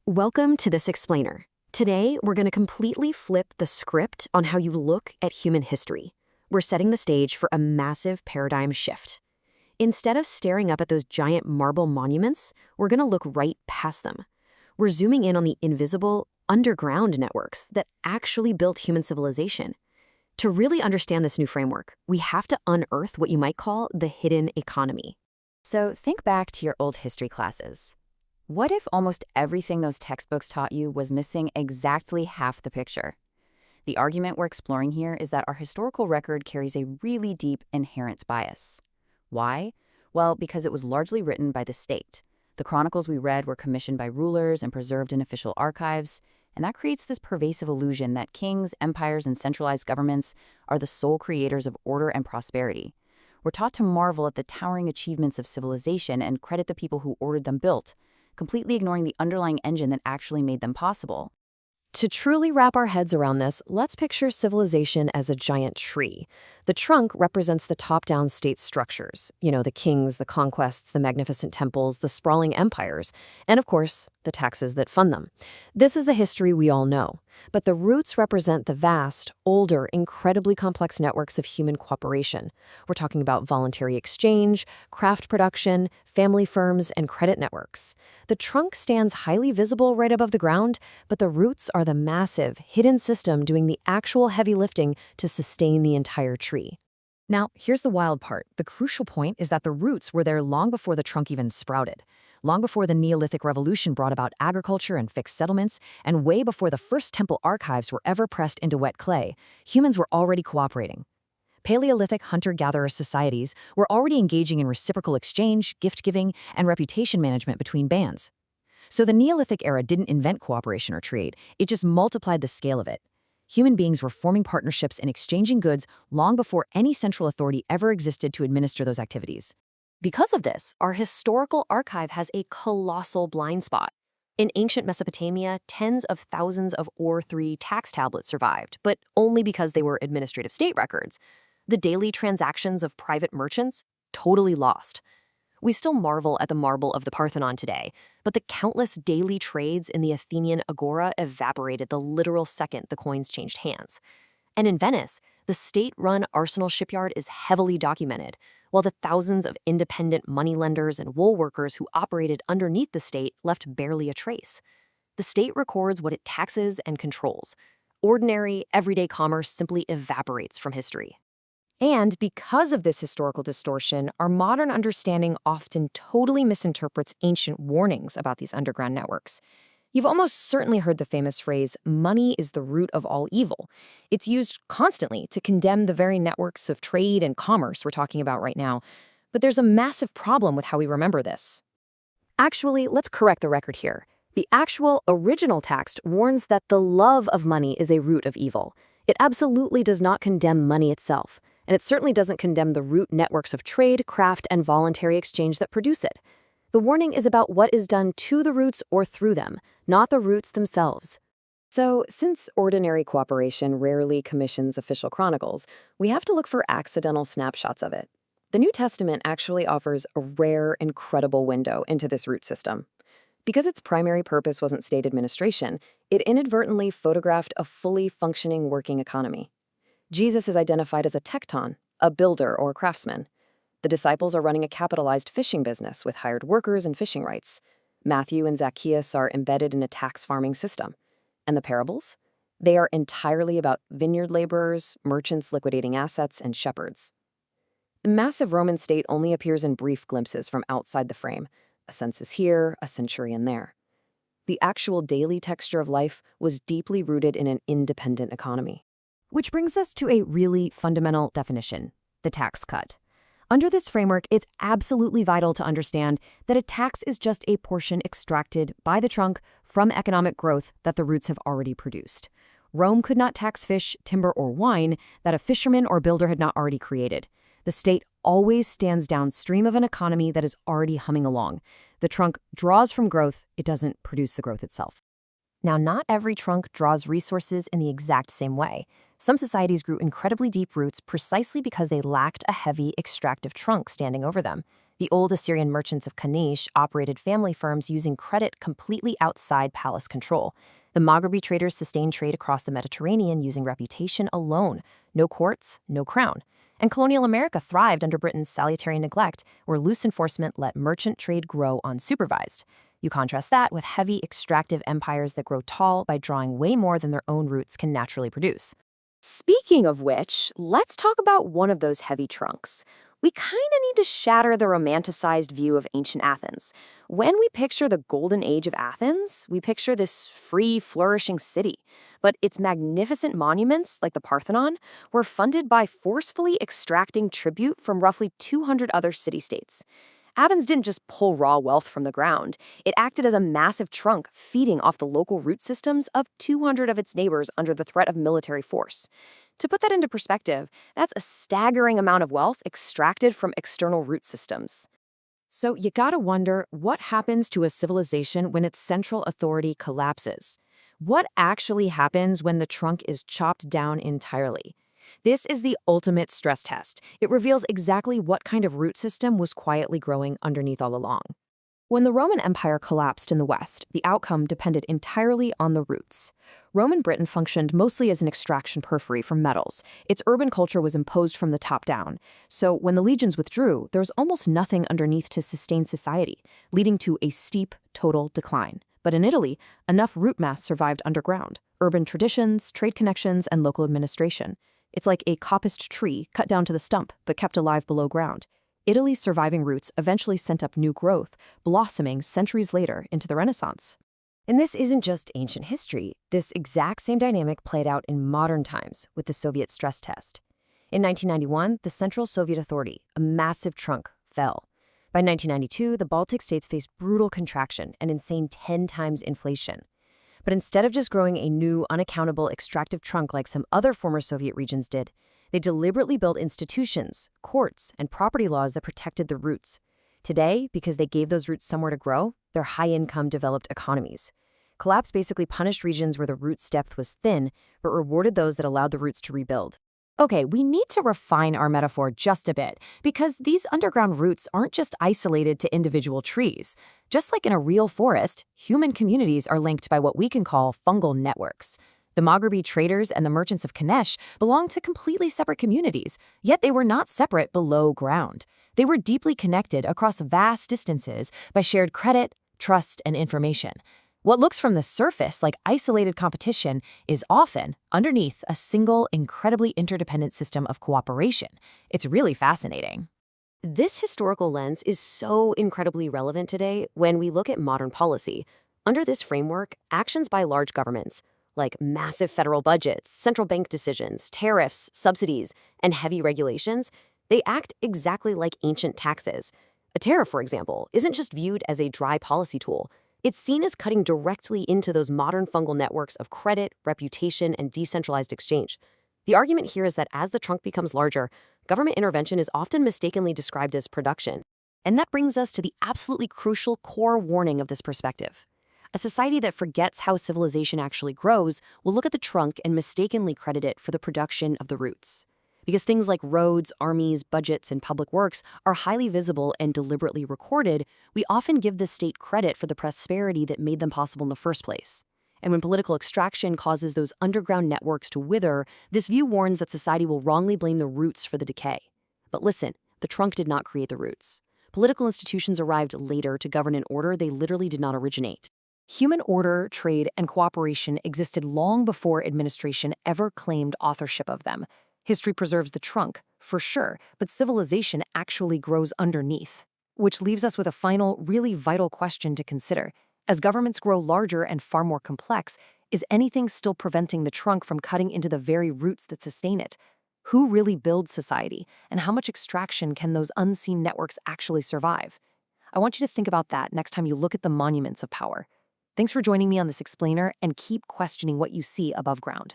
Welcome to this explainer. Today, we're going to completely flip the script on how you look at human history. We're setting the stage for a massive paradigm shift. Instead of staring up at those giant marble monuments, we're going to look right past them. We're zooming in on the invisible, underground networks that actually built human civilization. To really understand this new framework, we have to unearth what you might call the hidden economy. So think back to your old history classes. What if almost everything those textbooks taught you was missing exactly half the picture? The argument we're exploring here is that our historical record carries a really deep inherent bias. Why? Well, because it was largely written by the state. The chronicles we read were commissioned by rulers and preserved in official archives, and that creates this pervasive illusion that kings, empires, and centralized governments are the sole creators of order and prosperity. We're taught to marvel at the towering achievements of civilization and credit the people who ordered them built, completely ignoring the underlying engine that actually made them possible. To truly wrap our heads around this, let's picture civilization as a giant tree. The trunk represents the top-down state structures, the kings, the conquests, the magnificent temples, the sprawling empires, and of course, the taxes that fund them. This is the history we all know. But the roots represent the vast, older, incredibly complex networks of human cooperation. We're talking about voluntary exchange, craft production, family firms, and credit networks. The trunk stands highly visible right above the ground, but the roots are the massive, hidden system doing the actual heavy lifting to sustain the entire tree. Now, here's the wild part. The crucial point is that the roots were there long before the trunk even sprouted. Long before the Neolithic Revolution brought about agriculture and fixed settlements, and way before the first temple archives were ever pressed into wet clay, humans were already cooperating. Paleolithic hunter-gatherer societies were already engaging in reciprocal exchange, gift-giving, and reputation management between bands. So the Neolithic era didn't invent cooperation or trade, it just multiplied the scale of it. Human beings were forming partnerships and exchanging goods long before any central authority ever existed to administer those activities. Because of this, our historical archive has a colossal blind spot. In ancient Mesopotamia, tens of thousands of Ur-3 tax tablets survived, but only because they were administrative state records. The daily transactions of private merchants, totally lost. We still marvel at the marble of the Parthenon today, but the countless daily trades in the Athenian agora evaporated the literal second the coins changed hands. And in Venice, the state-run Arsenal shipyard is heavily documented, while the thousands of independent moneylenders and wool workers who operated underneath the state left barely a trace. The state records what it taxes and controls. Ordinary, everyday commerce simply evaporates from history. And because of this historical distortion, our modern understanding often totally misinterprets ancient warnings about these underground networks. You've almost certainly heard the famous phrase, "money is the root of all evil." It's used constantly to condemn the very networks of trade and commerce we're talking about right now. But there's a massive problem with how we remember this. Actually, let's correct the record here. The actual original text warns that the love of money is a root of evil. It absolutely does not condemn money itself, and it certainly doesn't condemn the root networks of trade, craft, and voluntary exchange that produce it. The warning is about what is done to the roots or through them, not the roots themselves. So, since ordinary cooperation rarely commissions official chronicles, we have to look for accidental snapshots of it. The New Testament actually offers a rare, incredible window into this root system. Because its primary purpose wasn't state administration, it inadvertently photographed a fully functioning working economy. Jesus is identified as a tekton, a builder or craftsman. The disciples are running a capitalized fishing business with hired workers and fishing rights. Matthew and Zacchaeus are embedded in a tax farming system. And the parables? They are entirely about vineyard laborers, merchants liquidating assets, and shepherds. The massive Roman state only appears in brief glimpses from outside the frame. A census here, a centurion there. The actual daily texture of life was deeply rooted in an independent economy. Which brings us to a really fundamental definition, the tax cut. Under this framework, it's absolutely vital to understand that a tax is just a portion extracted by the trunk from economic growth that the roots have already produced. Rome could not tax fish, timber, or wine that a fisherman or builder had not already created. The state always stands downstream of an economy that is already humming along. The trunk draws from growth, it doesn't produce the growth itself. Now, not every trunk draws resources in the exact same way. Some societies grew incredibly deep roots precisely because they lacked a heavy extractive trunk standing over them. The old Assyrian merchants of Kanish operated family firms using credit completely outside palace control. The Maghrebi traders sustained trade across the Mediterranean using reputation alone. No courts, no crown. And colonial America thrived under Britain's salutary neglect, where loose enforcement let merchant trade grow unsupervised. You contrast that with heavy extractive empires that grow tall by drawing way more than their own roots can naturally produce. Speaking of which, let's talk about one of those heavy trunks. We kind of need to shatter the romanticized view of ancient Athens. When we picture the golden age of Athens, we picture this free, flourishing city. But its magnificent monuments, like the Parthenon, were funded by forcefully extracting tribute from roughly 200 other city-states. Athens didn't just pull raw wealth from the ground. It acted as a massive trunk, feeding off the local root systems of 200 of its neighbors under the threat of military force. To put that into perspective, that's a staggering amount of wealth extracted from external root systems. So you gotta wonder, what happens to a civilization when its central authority collapses? What actually happens when the trunk is chopped down entirely? This is the ultimate stress test. It reveals exactly what kind of root system was quietly growing underneath all along. When the Roman Empire collapsed in the West, the outcome depended entirely on the roots. Roman Britain functioned mostly as an extraction periphery for metals. Its urban culture was imposed from the top down. So when the legions withdrew, there was almost nothing underneath to sustain society, leading to a steep total decline. But in Italy, enough root mass survived underground: urban traditions, trade connections, and local administration. It's like a coppiced tree cut down to the stump, but kept alive below ground. Italy's surviving roots eventually sent up new growth, blossoming centuries later into the Renaissance. And this isn't just ancient history. This exact same dynamic played out in modern times with the Soviet stress test. In 1991, the Central Soviet Authority, a massive trunk, fell. By 1992, the Baltic states faced brutal contraction and insane 10 times inflation. But instead of just growing a new, unaccountable, extractive trunk like some other former Soviet regions did, they deliberately built institutions, courts, and property laws that protected the roots. Today, because they gave those roots somewhere to grow, they're high-income, developed economies. Collapse basically punished regions where the root's depth was thin, but rewarded those that allowed the roots to rebuild. Okay, we need to refine our metaphor just a bit, because these underground roots aren't just isolated to individual trees. Just like in a real forest, human communities are linked by what we can call fungal networks. The Maghrebi traders and the merchants of Kanesh belonged to completely separate communities, yet they were not separate below ground. They were deeply connected across vast distances by shared credit, trust, and information. What looks from the surface like isolated competition is often underneath a single, incredibly interdependent system of cooperation. It's really fascinating. This historical lens is so incredibly relevant today when we look at modern policy. Under this framework, actions by large governments, like massive federal budgets, central bank decisions, tariffs, subsidies, and heavy regulations, they act exactly like ancient taxes. A tariff, for example, isn't just viewed as a dry policy tool. It's seen as cutting directly into those modern fungal networks of credit, reputation, and decentralized exchange. The argument here is that as the trunk becomes larger, government intervention is often mistakenly described as production. And that brings us to the absolutely crucial core warning of this perspective. A society that forgets how civilization actually grows will look at the trunk and mistakenly credit it for the production of the roots. Because things like roads, armies, budgets, and public works are highly visible and deliberately recorded, we often give the state credit for the prosperity that made them possible in the first place. And when political extraction causes those underground networks to wither, this view warns that society will wrongly blame the roots for the decay. But listen, the trunk did not create the roots. Political institutions arrived later to govern an order they literally did not originate. Human order, trade, and cooperation existed long before administration ever claimed authorship of them. History preserves the trunk, for sure, but civilization actually grows underneath. Which leaves us with a final, really vital question to consider. As governments grow larger and far more complex, is anything still preventing the trunk from cutting into the very roots that sustain it? Who really builds society, and how much extraction can those unseen networks actually survive? I want you to think about that next time you look at the monuments of power. Thanks for joining me on this explainer, and keep questioning what you see above ground.